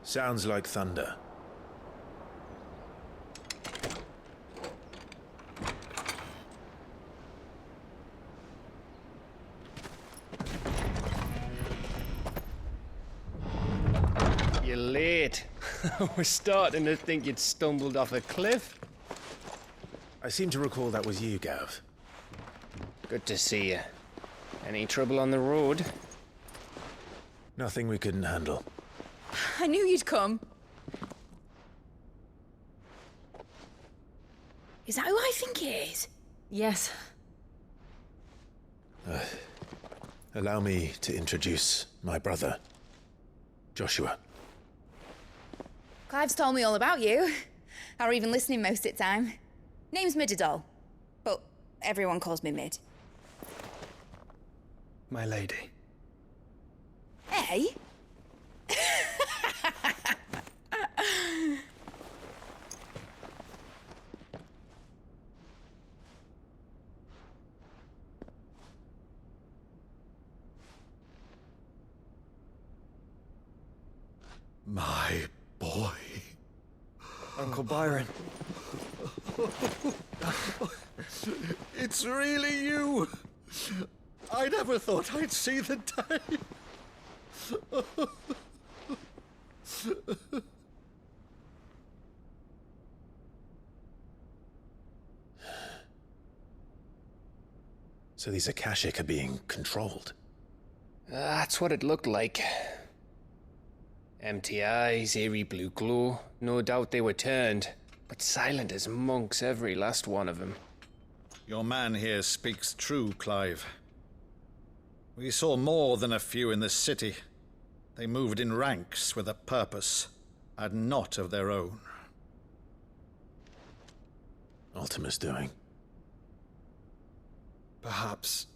Sounds like thunder. You're late. We're starting to think you'd stumbled off a cliff. I seem to recall that was you, Gav. Good to see you. Any trouble on the road? Nothing we couldn't handle. I knew you'd come. Is that who I think it is? Yes. Allow me to introduce my brother, Joshua. Clive's told me all about you. Or even listening most of the time. Name's Midadol, but everyone calls me Mid. My lady. Hey? My boy. Uncle Byron. It's really you. I never thought I'd see the day. So these Akashic are being controlled. That's what it looked like. Empty eyes, eerie blue glow. No doubt they were turned, but silent as monks, every last one of them. Your man here speaks true, Clive. We saw more than a few in this city. They moved in ranks with a purpose, and not of their own. Ultima's doing. Perhaps.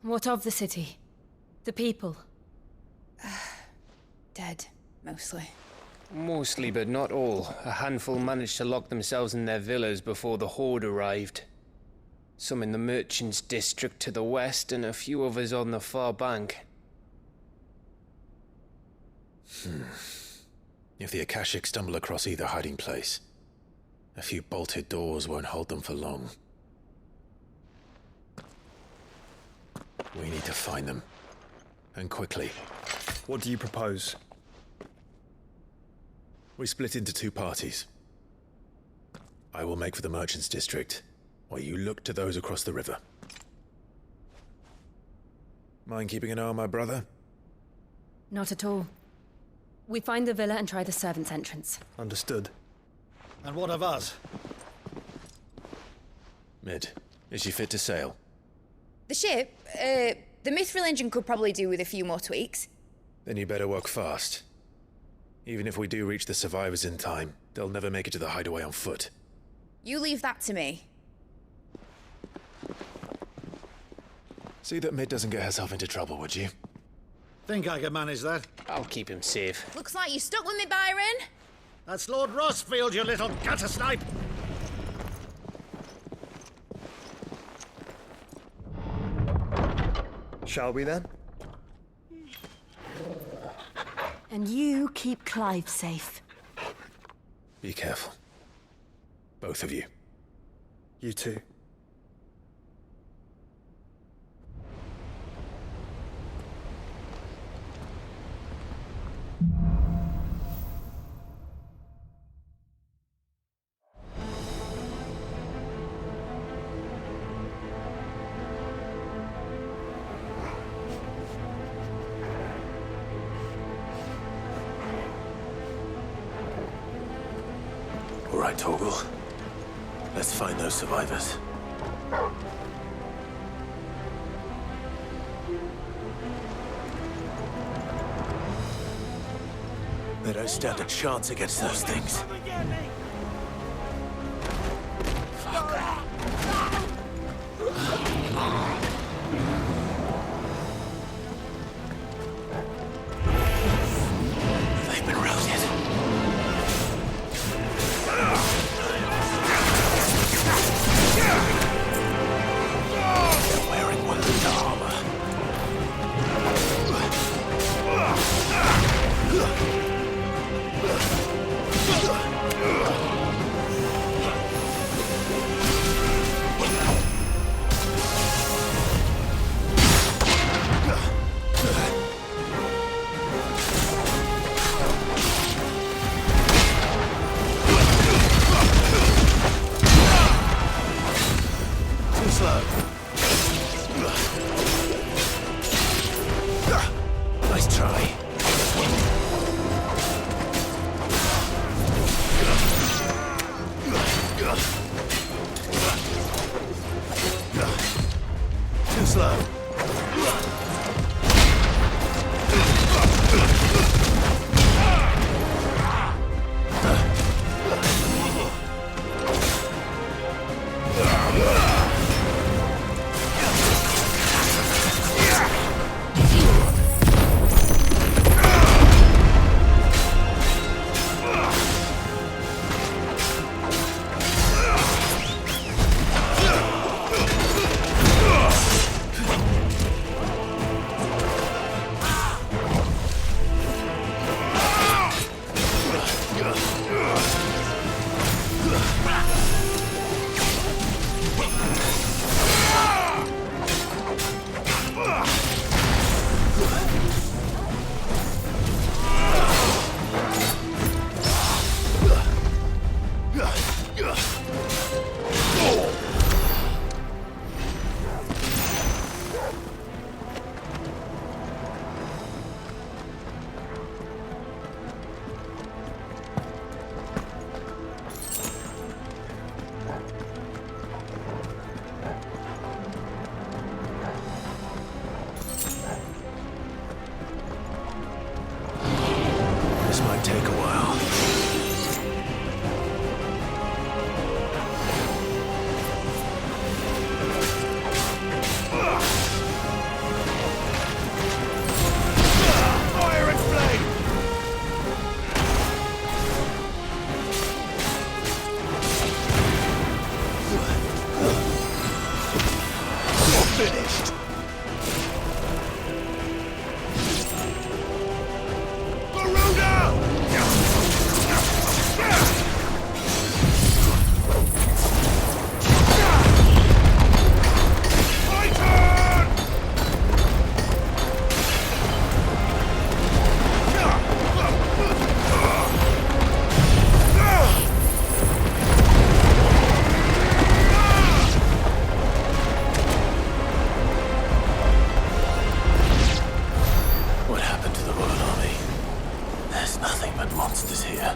What of the city? The people? Dead, mostly. Mostly, but not all. A handful managed to lock themselves in their villas before the Horde arrived. Some in the merchants' district to the west, and a few others on the far bank. If the Akashic stumble across either hiding place, a few bolted doors won't hold them for long. We need to find them. And quickly. What do you propose? We split into two parties. I will make for the merchants' district, while you look to those across the river. Mind keeping an eye on my brother? Not at all. We find the villa and try the servants' entrance. Understood. And what of us? Mid, is she fit to sail? The ship, the Mithril engine could probably do with a few more tweaks. Then you better work fast. Even if we do reach the survivors in time, they'll never make it to the hideaway on foot. You leave that to me. See that Mid doesn't get herself into trouble, would you? Think I can manage that? I'll keep him safe. Looks like you stuck with me, Byron. That's Lord Rossfield, you little gutter snipe! Shall we then? And you keep Clive safe. Be careful. Both of you. You too. All right, Torgal. Let's find those survivors. They don't stand a chance against those things. They've been routed. They're wearing Waluda armor. monsters here.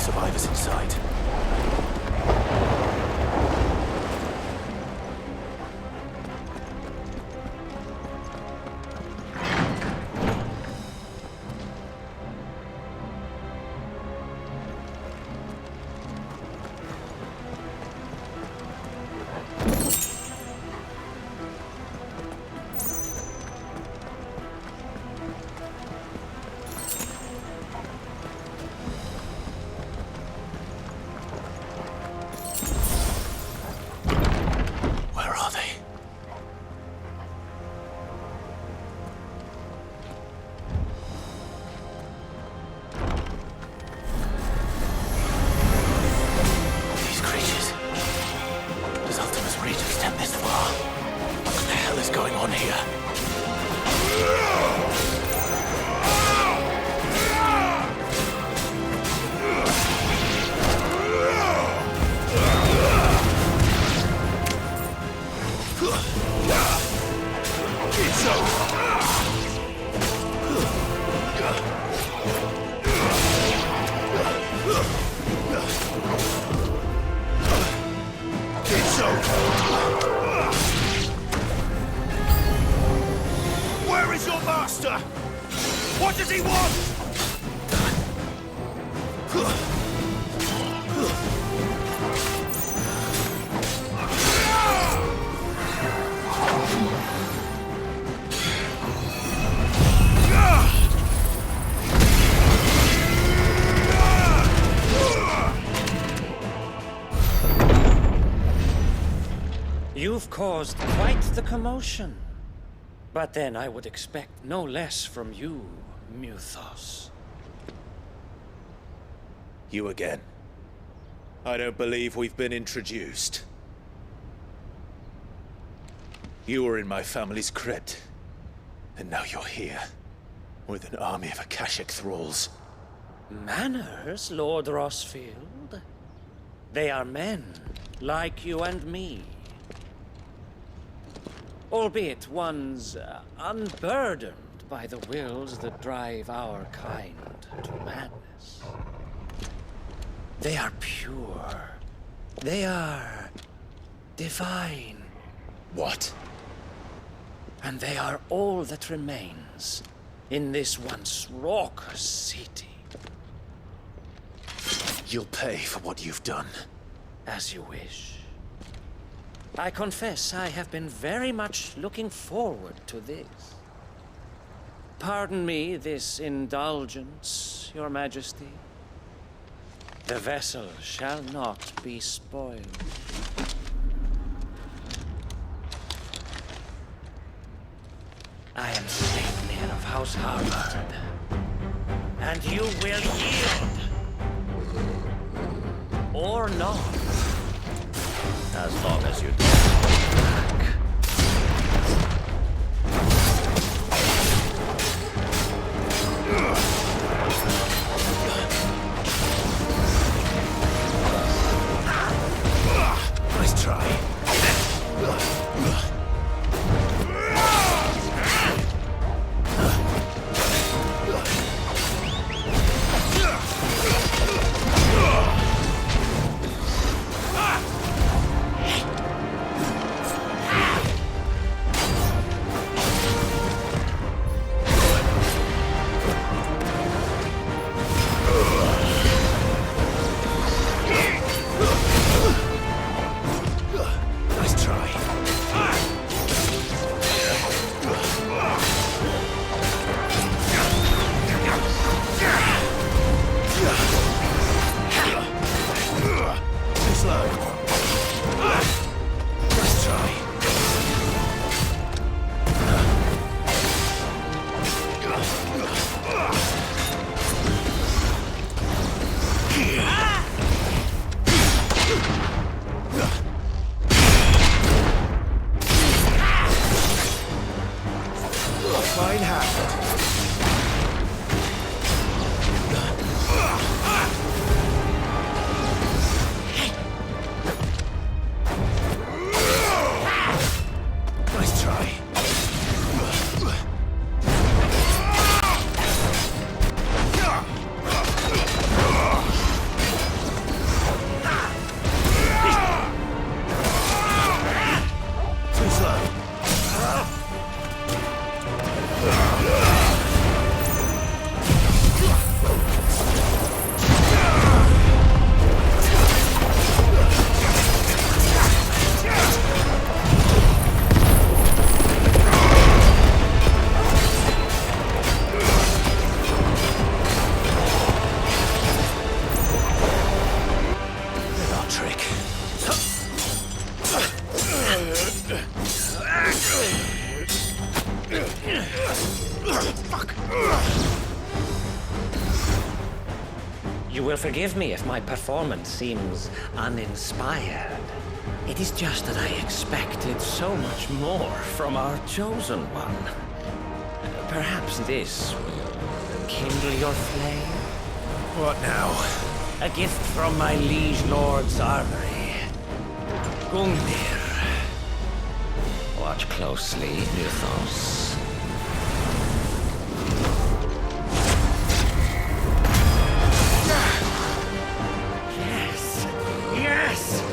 survivors in sight. Where is your master? What does he want? You've caused quite the commotion. But then I would expect no less from you, Muthos. You again. I don't believe we've been introduced. You were in my family's crypt, and now you're here, with an army of Akashic thralls. Manners, Lord Rossfield? They are men, like you and me. Albeit ones unburdened by the wills that drive our kind to madness. They are pure. They are divine. What? And they are all that remains in this once raucous city. You'll pay for what you've done. As you wish. I confess I have been very much looking forward to this. Pardon me this indulgence, Your Majesty. The vessel shall not be spoiled. I am Sleipnir of House Harvard, and you will yield. Or not. As long as you do. Nice try. will forgive me if my performance seems uninspired. It is just that I expected so much more from our chosen one. Perhaps this will kindle your flame? What now? A gift from my liege lord's armory. Gungnir. Watch closely, Mythos. Yes! Yes!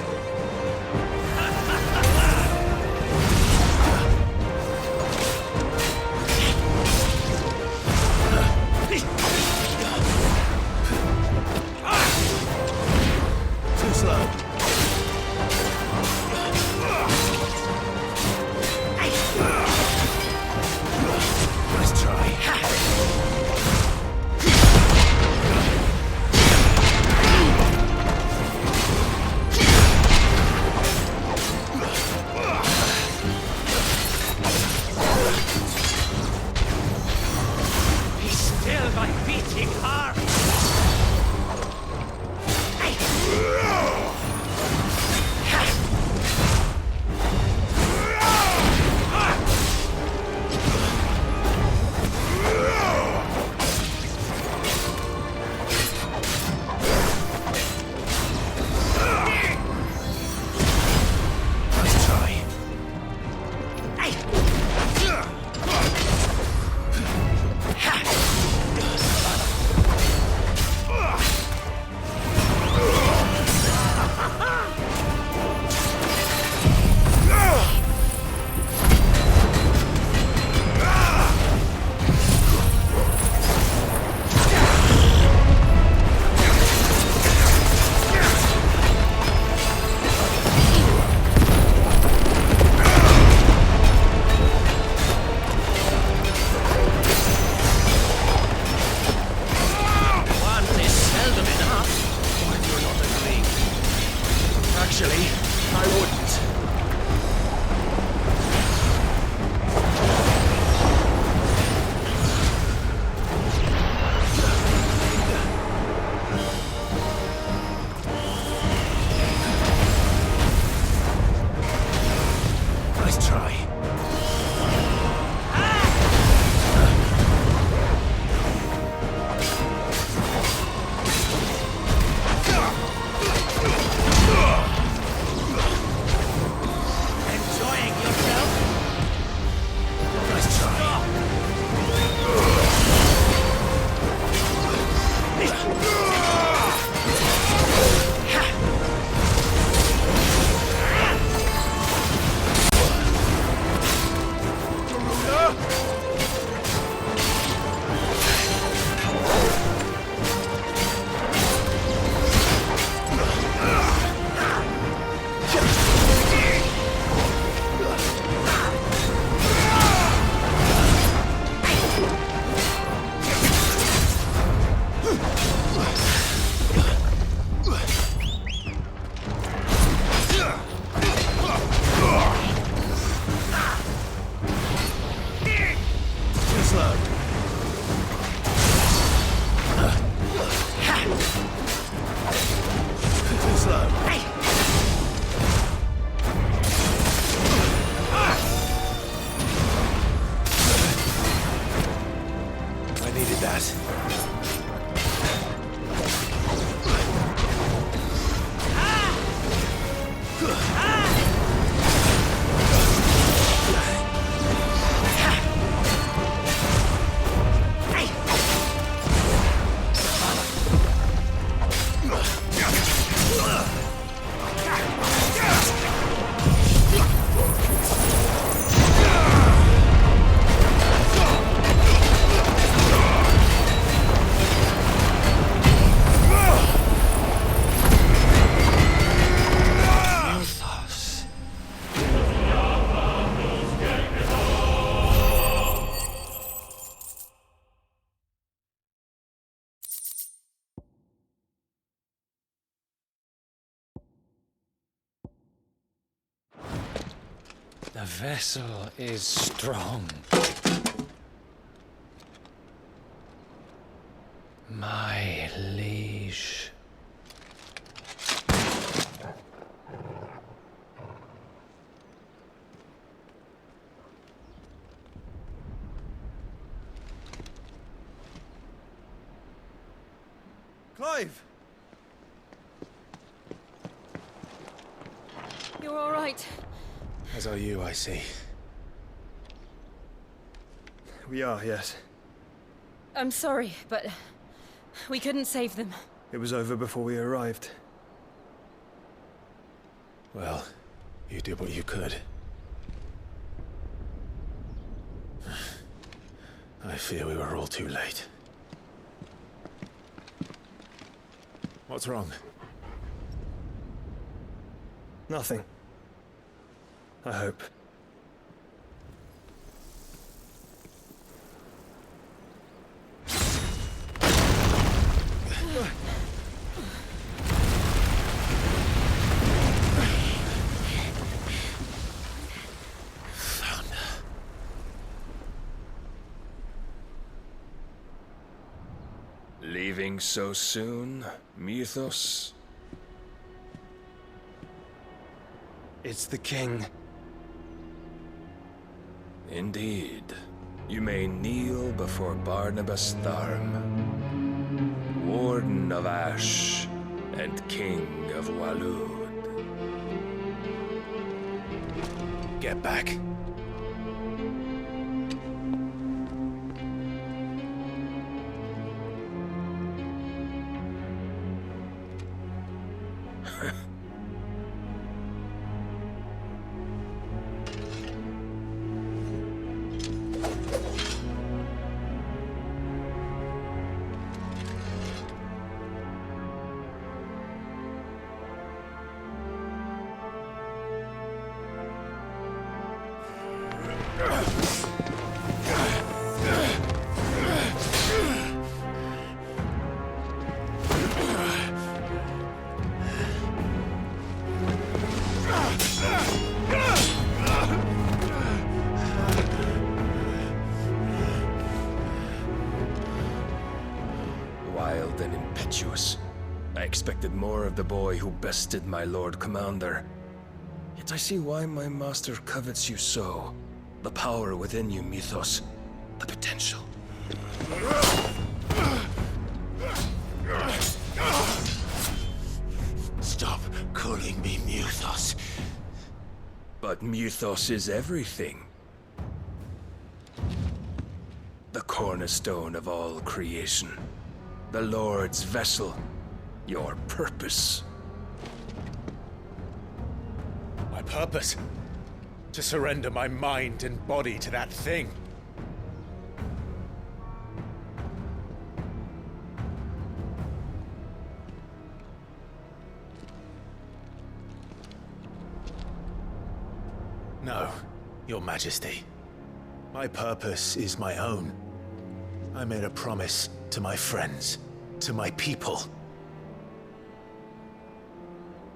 Too slow. Nice try. He's still my beating heart! Nice try. One is seldom enough. Why do you not agree? Actually, I wouldn't. Nice try. Enjoying yourself? Nice try. Too slow. Too slow. I needed that. Mythos. The vessel is strong. My liege. Clive! You're all right. As are you, I see. We are, yes. I'm sorry, but we couldn't save them. It was over before we arrived. Well, you did what you could. I fear we were all too late. What's wrong? Nothing. I hope. Leaving so soon, Mythos? It's the king. Indeed. You may kneel before Barnabas Tharm, Warden of Ash and King of Walud. Get back. Wild and impetuous. I expected more of the boy who bested my Lord Commander. Yet I see why my master covets you so. The power within you, Mythos. The potential. Stop calling me Mythos. But Mythos is everything. The cornerstone of all creation. The Lord's vessel. Your purpose. My purpose? To surrender my mind and body to that thing. No, Your Majesty. My purpose is my own. I made a promise to my friends, to my people.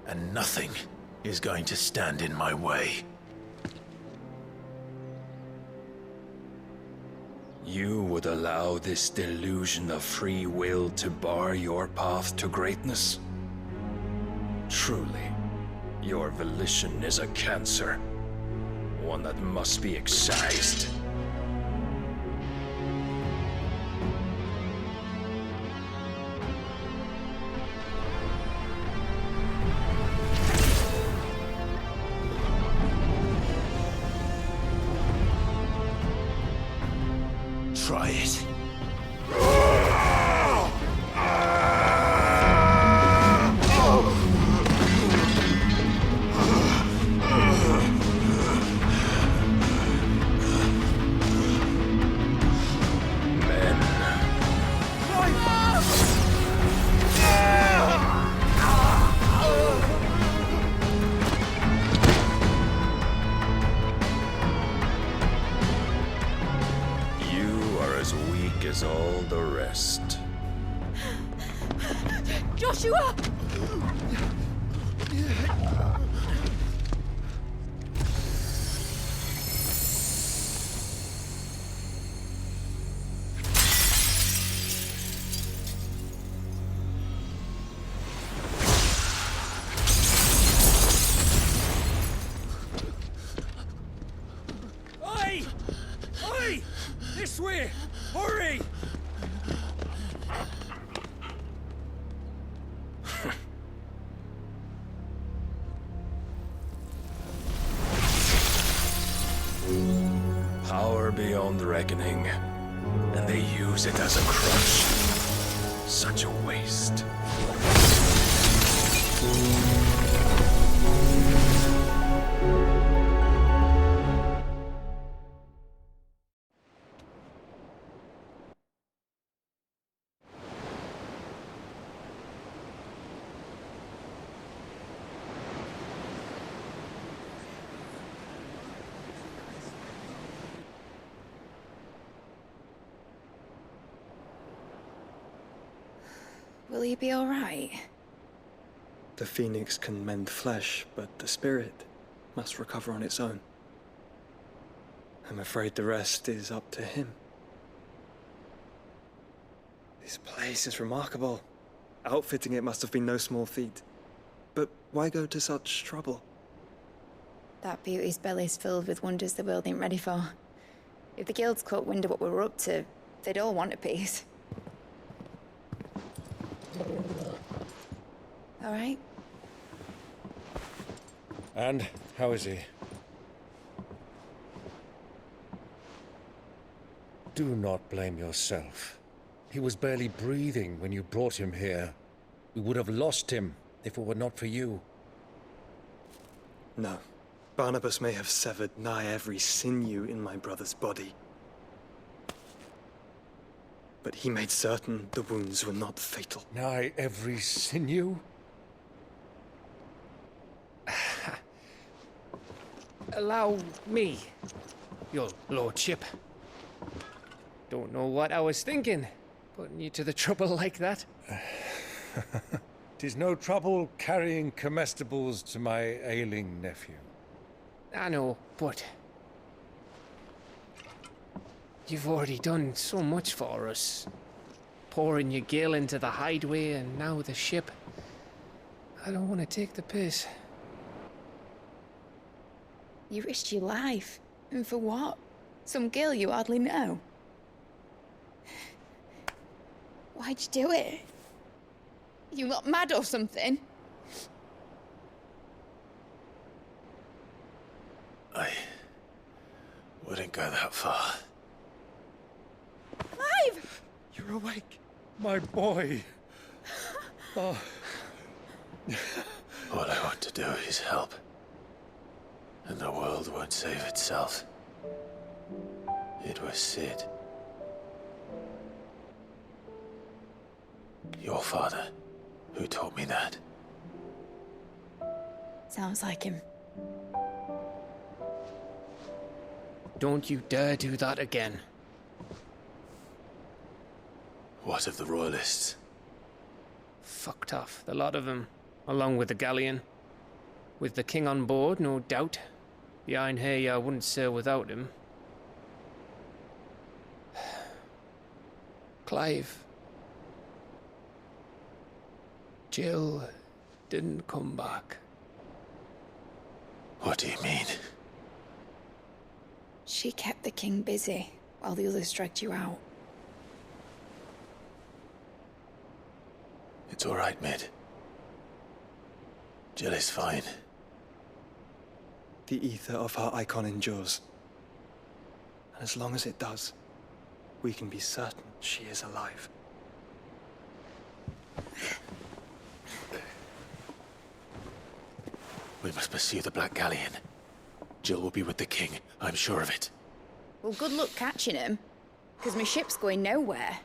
And nothing is going to stand in my way. You would allow this delusion of free will to bar your path to greatness? Truly, your volition is a cancer. One that must be excised. Try it. As all the rest. Joshua! Oi! Oi! This way! Hurry! Power beyond reckoning. And they use it as a crutch. Such a waste. Will he be alright? The phoenix can mend flesh, but the spirit must recover on its own. I'm afraid the rest is up to him. This place is remarkable. Outfitting it must have been no small feat. But why go to such trouble? That beauty's belly's filled with wonders the world ain't ready for. If the guilds caught wind of what we were up to, they'd all want a piece. All right? And how is he? Do not blame yourself. He was barely breathing when you brought him here. We would have lost him if it were not for you. No. Barnabas may have severed nigh every sinew in my brother's body. But he made certain the wounds were not fatal. Nigh every sinew? Allow me, your lordship. Don't know what I was thinking, putting you to the trouble like that. 'Tis no trouble carrying comestibles to my ailing nephew. I know, but you've already done so much for us. Pouring your gale into the hideaway and now the ship. I don't want to take the piss. You risked your life. And for what? Some girl you hardly know. Why'd you do it? You not mad or something? I wouldn't go that far. Clive! You're awake, my boy. Oh. All I want to do is help. And the world won't save itself. It was Sid. Your father, who taught me that. Sounds like him. Don't you dare do that again. What of the Royalists? Fucked off, the lot of them, along with the galleon. With the king on board, no doubt. Behind here, I wouldn't sail without him. Clive. Jill didn't come back. What do you mean? She kept the king busy while the others dragged you out. It's all right, Mid. Jill is fine. The ether of her icon endures. And as long as it does, we can be certain she is alive. We must pursue the Black Galleon. Jill will be with the king, I'm sure of it. Well, good luck catching him, because my ship's going nowhere.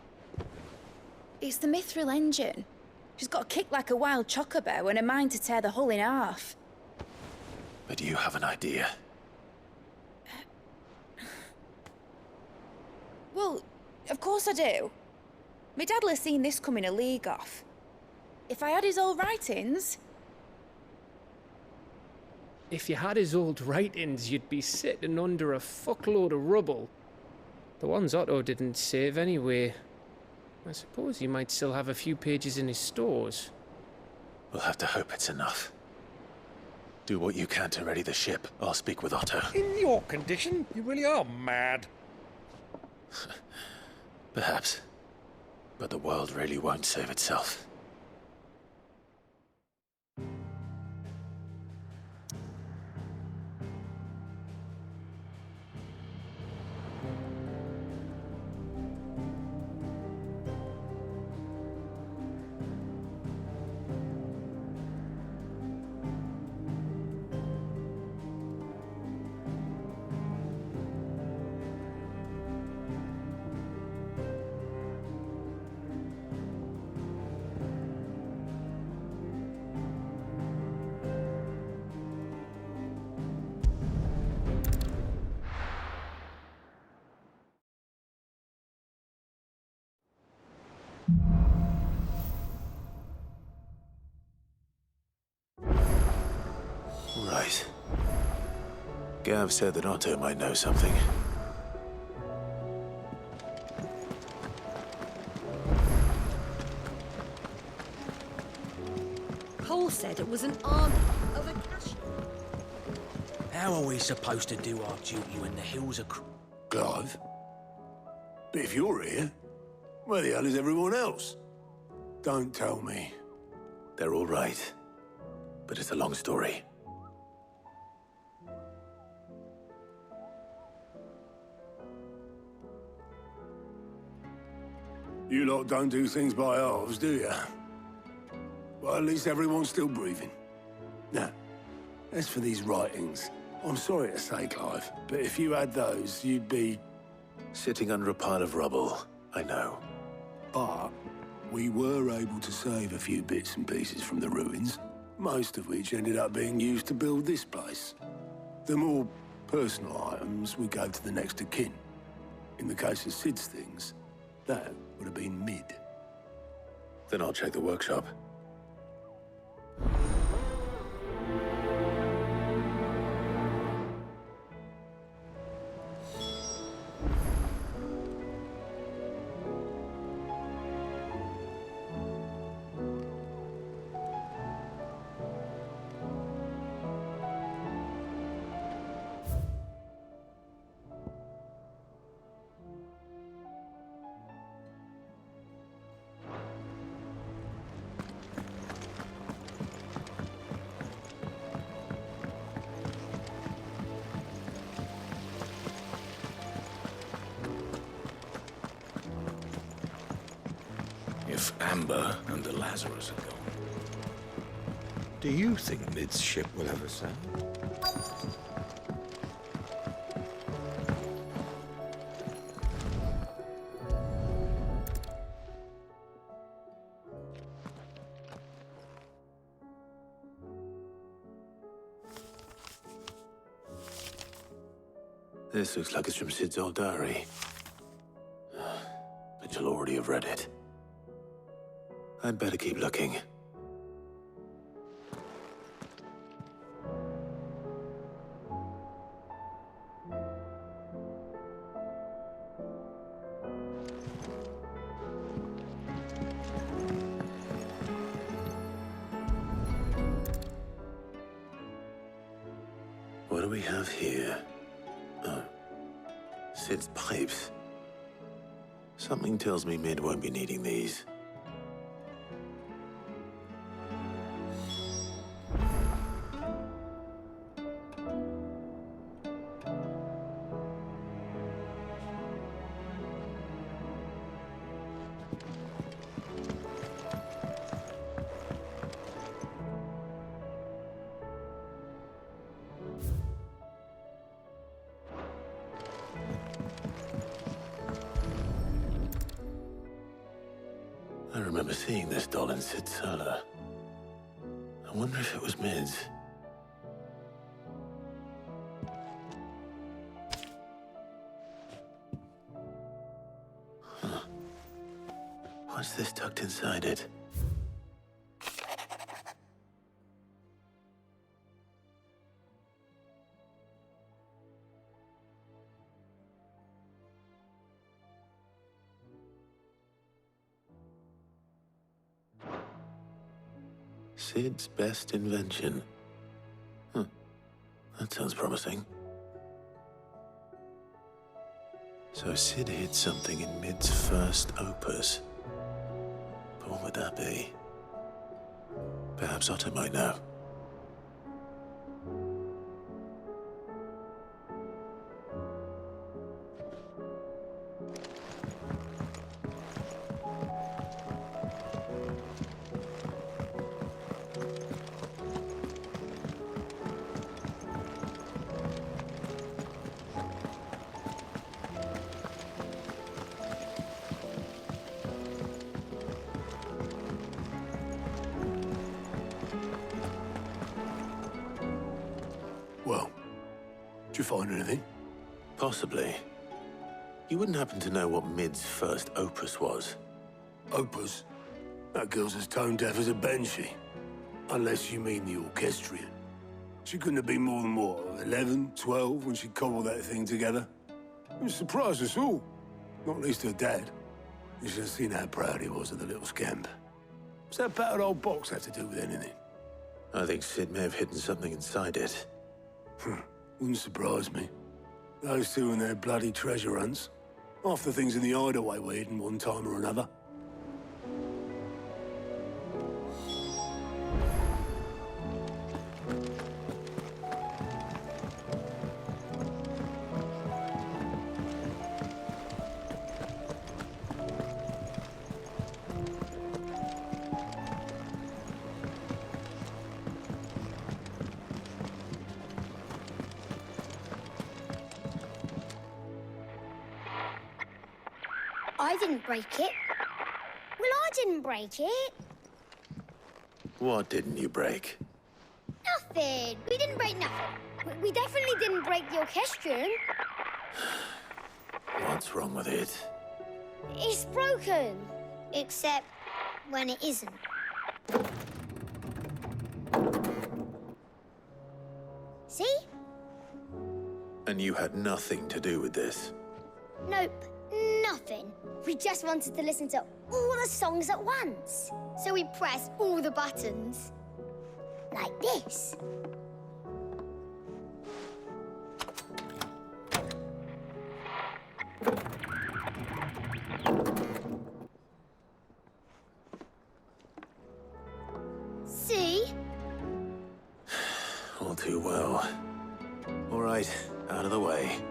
It's the Mithril engine. She's got a kick like a wild chocobo and a mind to tear the hull in half. But you have an idea. Well, of course I do. My dad'll have seen this coming a league off. If I had his old writings... If you had his old writings, you'd be sitting under a fuckload of rubble. The ones Otto didn't save anyway. I suppose he might still have a few pages in his stores. We'll have to hope it's enough. Do what you can to ready the ship. I'll speak with Otto. In your condition, you really are mad. Perhaps. But the world really won't save itself. Gav said that Otto might know something. Cole said it was an army of a cash. How are we supposed to do our duty when the hills are Clive? But if you're here, where the hell is everyone else? Don't tell me. They're all right. But it's a long story. You lot don't do things by halves, do you? Well, at least everyone's still breathing. Now, as for these writings, I'm sorry to say, Clive, but if you had those, you'd be... Sitting under a pile of rubble, I know. But we were able to save a few bits and pieces from the ruins, most of which ended up being used to build this place. The more personal items we gave to the next of kin. In the case of Sid's things, that would have been mid. Then I'll check the workshop. If Amber and the Lazarus are gone, do you think Mid's ship will ever sail? This looks like it's from Sid's old diary. But you'll already have read it. I'd better keep looking. What do we have here? Oh. Sid's pipes. Something tells me Mid won't be needing these. I remember seeing this doll in Sid's cellar. I wonder if it was Mid's. Huh. What's this tucked inside it? Sid's best invention. Huh. That sounds promising. So Sid hid something in Mid's first opus. But what would that be? Perhaps Otto might know. Well, did you find anything? Possibly. You wouldn't happen to know what Mid's first opus was? Opus? That girl's as tone deaf as a banshee. Unless you mean the orchestrion. She couldn't have been more than, what, 11, 12 when she cobbled that thing together. It surprised us all. Not least her dad. You should have seen how proud he was of the little scamp. What's that battered old box have to do with anything? I think Sid may have hidden something inside it. Wouldn't surprise me. Those two and their bloody treasure hunts. Half the things in the hideaway were hidden one time or another. I didn't break it. Well, I didn't break it. What didn't you break? Nothing. We didn't break nothing. We definitely didn't break the orchestrion. What's wrong with it? It's broken. Except when it isn't. See? And you had nothing to do with this? Nope. Nothing. We just wanted to listen to all the songs at once. So we pressed all the buttons. Like this. See? All too well. All right, out of the way.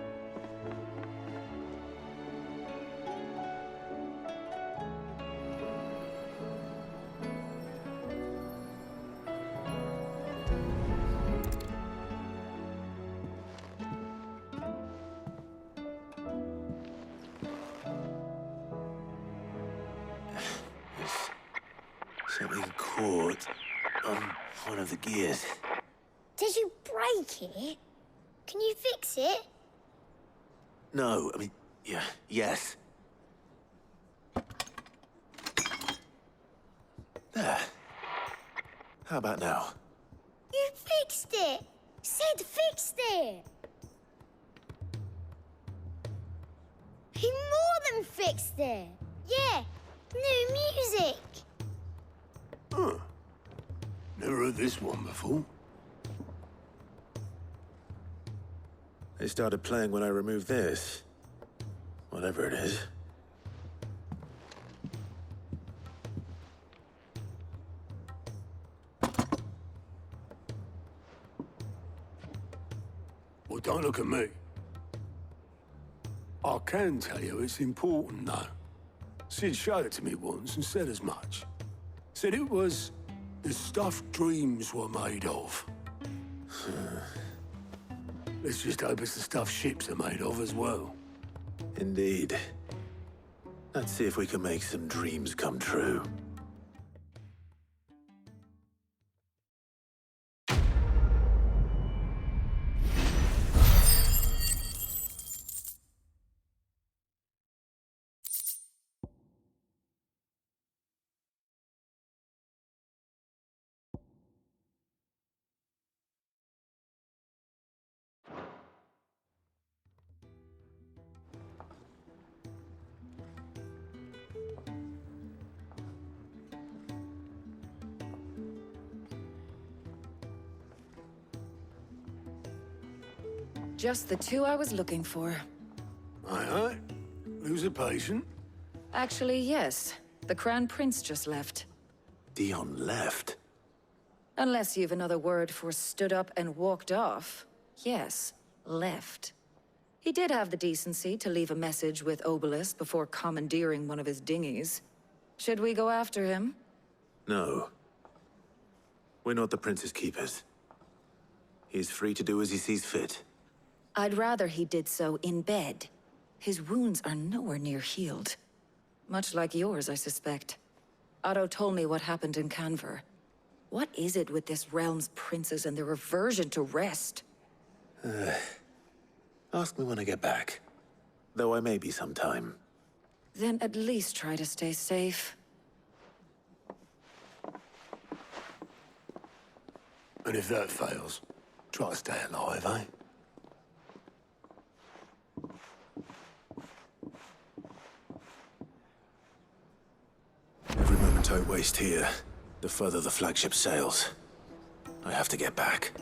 Something caught on one of the gears. Did you break it? Can you fix it? No, I mean, yeah, yes. There. How about now? You fixed it! Sid fixed it! He more than fixed it! Yeah, new music! Huh. Never heard this one before. They started playing when I removed this. Whatever it is. Well, don't look at me. I can tell you it's important, though. Sid showed it to me once and said as much. Said it was the stuff dreams were made of. Let's just hope it's the stuff ships are made of as well. Indeed. Let's see if we can make some dreams come true. Just the two I was looking for. Aye. Lose a patient? Actually, yes. The Crown Prince just left. Dion left? Unless you've another word for stood up and walked off. Yes, left. He did have the decency to leave a message with Obelisk before commandeering one of his dinghies. Should we go after him? No. We're not the Prince's keepers. He's free to do as he sees fit. I'd rather he did so in bed. His wounds are nowhere near healed. Much like yours, I suspect. Otto told me what happened in Canver. What is it with this realm's princes and their aversion to rest? Ask me when I get back. Though I may be sometime. Then at least try to stay safe. And if that fails, Try to stay alive, eh? Every moment I waste here, the further the flagship sails. I have to get back.